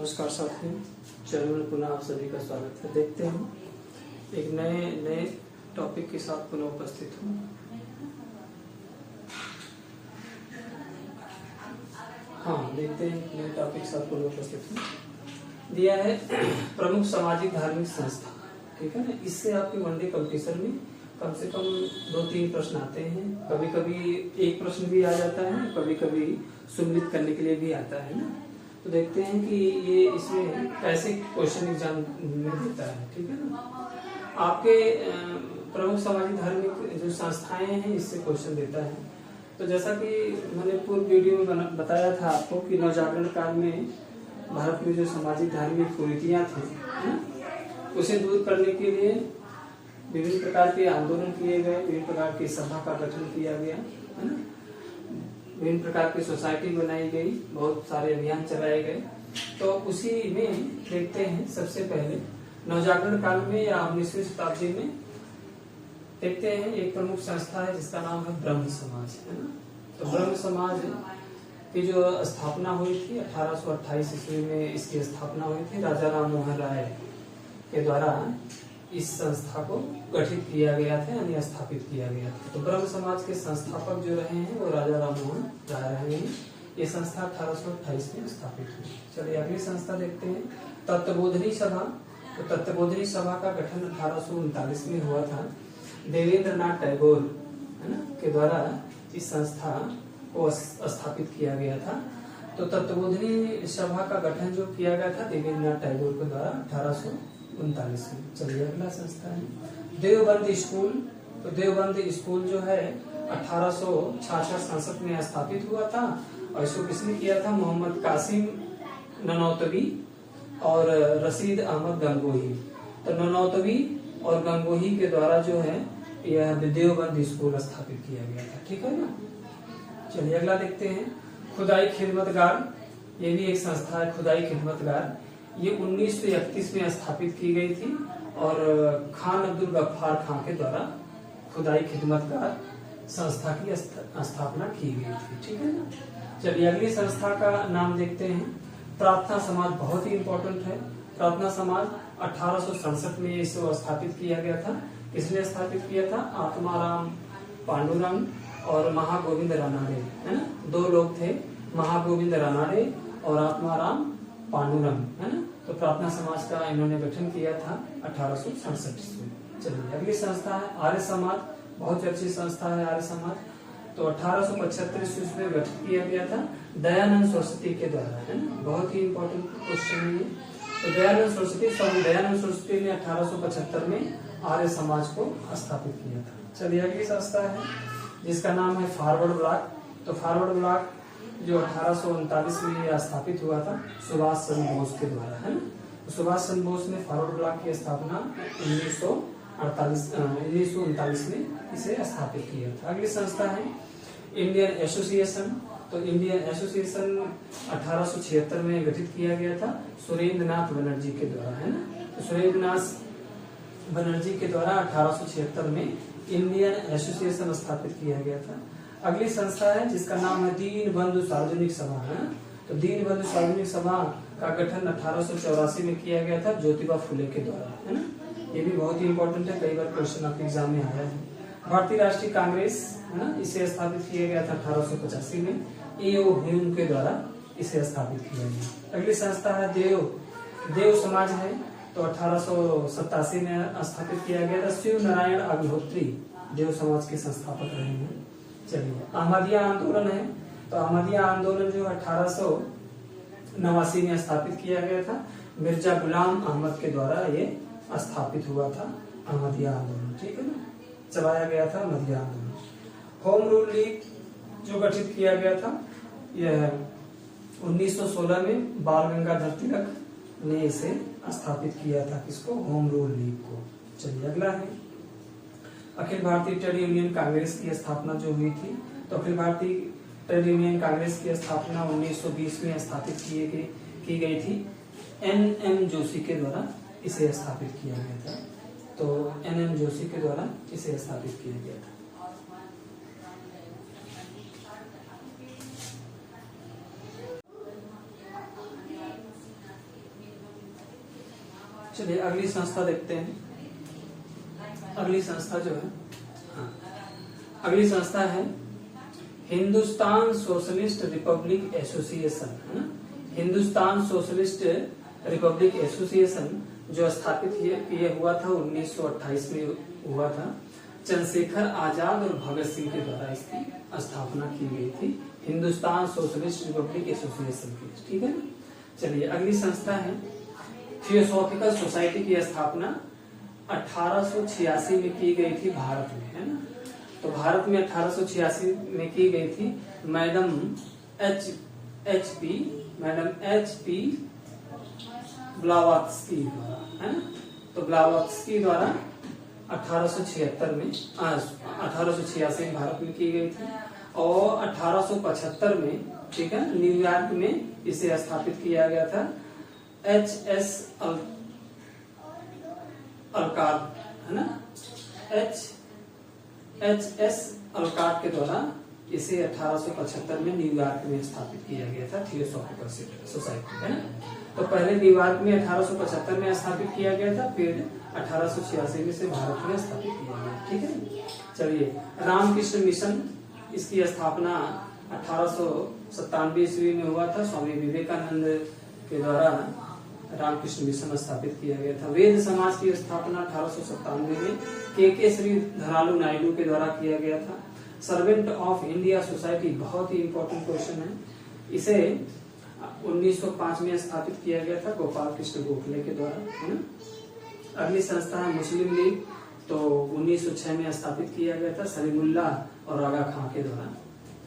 नमस्कार साथियों, चैनल में पुनः आप सभी का स्वागत है। देखते हैं एक नए टॉपिक के साथ पुनः उपस्थित हूँ। देखते हैं नए टॉपिक के साथ पुनः उपस्थित हूँ। दिया है प्रमुख सामाजिक धार्मिक संस्था, ठीक है ना। इससे आपके वनडे कंपटीशन में कम से कम 2-3 प्रश्न आते हैं। कभी कभी एक प्रश्न भी आ जाता है, कभी कभी सुमिलित करने के लिए भी आता है ना। तो देखते हैं कि ये इसमें कैसे क्वेश्चन एग्जाम में देता है, ठीक है ना। आपके प्रमुख सामाजिक धार्मिक जो संस्थाएं हैं इससे क्वेश्चन देता है। तो जैसा कि मैंने पूर्व वीडियो में बताया था आपको कि नवजागरण काल में भारत में जो सामाजिक धार्मिक कुरीतियां थी उसे दूर करने के लिए विभिन्न प्रकार के आंदोलन किए गए, विभिन्न प्रकार की सभा का गठन किया गया, है ना। विभिन्न प्रकार की सोसाइटी बनाई गई, बहुत सारे अभियान चलाए गए। तो उसी में देखते हैं सबसे पहले नवजागरण काल में या 19वीं शताब्दी में देखते हैं एक प्रमुख संस्था है जिसका नाम है ब्रह्म समाज, है ना। तो ब्रह्म समाज की जो स्थापना हुई थी 1828 ईस्वी में इसकी स्थापना हुई थी। राजा राम मोहन राय के द्वारा इस संस्था को गठित किया गया था, यानी स्थापित किया गया था। तो ब्रह्म समाज के संस्थापक जो रहे हैं वो राजा राम मोहन राय रहे हैं। ये संस्था 1828 में स्थापित हुई। चलिए अगली संस्था देखते हैं तत्वबोधिनी सभा। तो तत्वबोधिनी सभा का गठन 1839 में हुआ था। देवेंद्र नाथ टैगोर, है ना, के द्वारा इस संस्था को स्थापित किया गया था। तो तत्वबोधिनी सभा का गठन जो किया गया था देवेंद्र नाथ टैगोर के द्वारा 1839 में। चलिए अगला संस्था है देवबंद स्कूल। तो देवबंद स्कूल जो है 1866 संसद में स्थापित हुआ था और इसको किसने किया था? मोहम्मद कासिम ननौतवी और रशीद अहमद गंगोही। तो ननौतवी और गंगोही के द्वारा जो है यह देवबंद स्कूल स्थापित किया गया था, ठीक है ना। चलिए अगला देखते हैं खुदाई खिदमतगार। ये भी एक संस्था है, खुदाई खिदमतगार। ये 1931 में स्थापित की गई थी और खान अब्दुल गफ्फार खान के द्वारा खुदाई खिदमतगार संस्था की स्थापना की गई थी, ठीक है ना। चलिए अगली संस्था का नाम देखते हैं प्रार्थना समाज। बहुत ही इंपॉर्टेंट है प्रार्थना समाज। 1867 में इसे स्थापित किया गया था। किसने स्थापित किया था? आत्माराम पांडुरंग और महागोविंद रानाडे, है ना। 2 लोग थे, महागोविंद रानाडे और आत्माराम पांडुरंग, है ना। तो प्रार्थना समाज का इन्होंने गठन किया था 1867 में। चलिए अगली संस्था है आर्य समाज। बहुत चर्चित संस्था है आर्य समाज। तो 1875 ईस्वी में गठित किया गया था दयानंद सरस्वती के द्वारा, है ना। बहुत ही इंपॉर्टेंट क्वेश्चन है ये। तो दयानंद सरस्वती ने 1875 में आर्य समाज को स्थापित किया था। चलिए अगली संस्था है जिसका नाम है फॉरवर्ड ब्लॉक। तो फॉरवर्ड ब्लॉक जो 1839 में स्थापित हुआ था सुभाष चंद्र बोस के द्वारा, है ना। तो सुभाष चंद्र बोस ने फॉरवर्ड ब्लॉक की स्थापना 1939 में इसे स्थापित किया था। अगली संस्था है इंडियन एसोसिएशन। तो इंडियन एसोसिएशन 1876 में गठित किया गया था सुरेंद्र नाथ बनर्जी के द्वारा, है ना। तो सुरेंद्र नाथ बनर्जी के द्वारा 1876 में इंडियन एसोसिएशन स्थापित किया गया था। अगली संस्था है जिसका नाम है दीनबंधु सार्वजनिक सभा, है ना। तो दीनबंधु सार्वजनिक सभा का गठन 1884 में किया गया था ज्योतिबा फुले के द्वारा, है ना। ये भी बहुत ही इंपॉर्टेंट है, कई बार क्वेश्चन आपके एग्जाम में आया है। भारतीय राष्ट्रीय कांग्रेस, है ना, इसे स्थापित किया गया था 1885 में ए.ओ. ह्यूम के द्वारा इसे स्थापित किया गया। अगली संस्था है देव समाज है। तो 1887 में स्थापित किया गया था। शिव नारायण अग्निहोत्री देव समाज के संस्थापक रहे हैं। चलिए अहमदिया आंदोलन है। तो अहमदिया आंदोलन जो 1889 में स्थापित किया गया था मिर्जा गुलाम अहमद के द्वारा ये स्थापित हुआ था अहमदिया आंदोलन, ठीक है ना, चलाया गया था अहमदिया आंदोलन। होम रूल लीग जो गठित किया गया था यह 1916 में बाल गंगाधर तिलक ने इसे स्थापित किया था। किसको? होम रूल लीग को। चलिए अगला है अखिल भारतीय ट्रेड यूनियन कांग्रेस की स्थापना जो हुई थी। तो अखिल भारतीय ट्रेड यूनियन कांग्रेस की स्थापना 1920 में स्थापित की गई थी। N.M. जोशी के द्वारा इसे स्थापित किया गया था। तो N.M. जोशी के द्वारा इसे स्थापित किया गया था। चलिए अगली संस्था देखते हैं। अगली संस्था जो है, हाँ, अगली संस्था है हिंदुस्तान सोशलिस्ट रिपब्लिक एसोसिएशन, है ना। हिंदुस्तान सोशलिस्ट रिपब्लिक एसोसिएशन जो स्थापित ये हुआ था 1928 में हुआ था। चंद्रशेखर आजाद और भगत सिंह के द्वारा इसकी स्थापना की गई थी, हिंदुस्तान सोशलिस्ट रिपब्लिक एसोसिएशन की, ठीक है। चलिए अगली संस्था है थियोसॉफिकल सोसाइटी की स्थापना 1886 में की गई थी भारत में, है ना। तो भारत में 1886 में की गई थी मैडम एच पी ब्लावात्स्की द्वारा, है ना। तो ब्लावात्स्की द्वारा 1886 में भारत में की गई थी और 1875 में, ठीक है, न्यूयॉर्क में इसे स्थापित किया गया था। HS अलकाट, है ना, HS अलकाट के द्वारा इसे 1875 में न्यूयॉर्क में स्थापित किया गया था, थियोसॉफिकल सोसाइटी, है ना। तो पहले न्यूयॉर्क में 1875 में स्थापित किया गया था, फिर 1886 में से भारत में स्थापित किया गया, ठीक है। चलिए रामकृष्ण मिशन, इसकी स्थापना 1897 ईस्वी में हुआ था, स्वामी विवेकानंद के द्वारा रामकृष्ण मिशन स्थापित किया गया था। वेद समाज की स्थापना 1897 में के श्री धरालू नायडू के द्वारा किया गया था। सर्वेंट ऑफ इंडिया सोसाइटी बहुत ही इंपॉर्टेंट क्वेश्चन है, इसे 1905 में स्थापित किया गया था गोपाल कृष्ण गोखले के द्वारा, है ना। अगली संस्था है मुस्लिम लीग, तो 1906 में स्थापित किया गया था सलीमुल्लाह और आगा खां के द्वारा,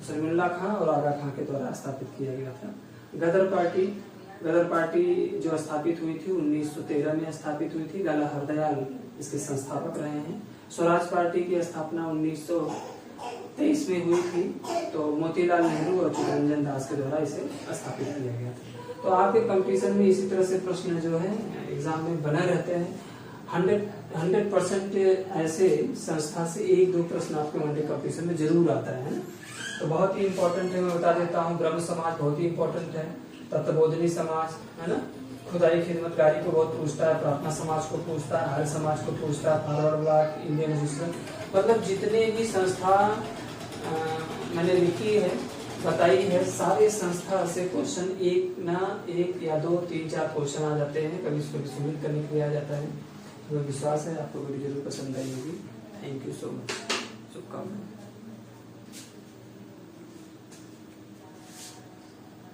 सलीमुल्लाह खां और आगा खां के द्वारा स्थापित किया गया था। गदर पार्टी जो स्थापित हुई थी 1913 में स्थापित हुई थी, लाला हरदयाल इसके संस्थापक रहे हैं। स्वराज पार्टी की स्थापना 1923 में हुई थी, तो मोतीलाल नेहरू और चित्तरंजन दास के द्वारा इसे स्थापित किया गया था। तो आपके कंपटीशन में इसी तरह से प्रश्न जो है एग्जाम में बने रहते हैं। 100% ऐसे संस्था से 1-2 प्रश्न आपके वनडे कंपटीशन में जरूर आता है ना। तो बहुत ही इंपॉर्टेंट है, मैं बता देता हूँ। ब्रह्म समाज बहुत ही इंपॉर्टेंट है, तत्वबोधनी समाज, है ना, खुदाई खिदमतगारी को बहुत पूछता है, प्रार्थना समाज को पूछता है, आर्य समाज को पूछता है, फॉरवर्ड ब्लॉक, इंडियन रजिस्टर, मतलब जितने भी संस्था मैंने लिखी है, बताई है, सारे संस्था से क्वेश्चन एक या 2, 3, 4 क्वेश्चन आ जाते हैं, कभी इसको सुमित करने के लिए आ जाता है। मुझे विश्वास है आपको वीडियो जरूर पसंद आई होगी। थैंक यू सो मच, शुभकामनाएं।